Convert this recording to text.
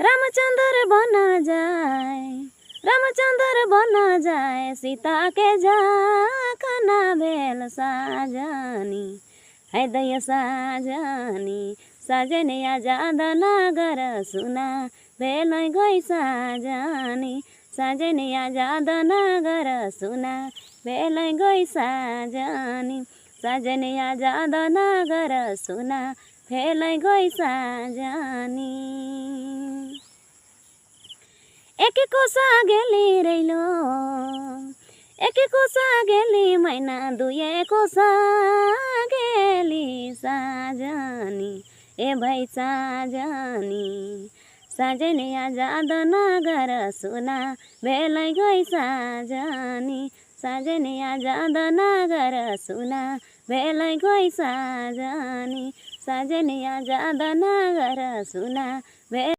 रामचंद्र बना जाए, रामचंद्र बना जाए, सीता के झाखना भेल साजनी, है दैया साजनी। साजनी आजाद नगर सुना भेल गई साजनी, साजनी आजाद नगर सुना भेल गई साजनी, साजनी आजाद नगर सुना भेल गई साजनी। एक कोसा गेली रैलो, एक कोसा गेली मैना, दुए कोसा गेली साजनी, ए भाइ साजनी। साजनी आजाद नगर सुना भेल गई साजनी, साजनी आजाद नगर सुना भेल गई साजनी, साजनी आजाद नगर सुना भेल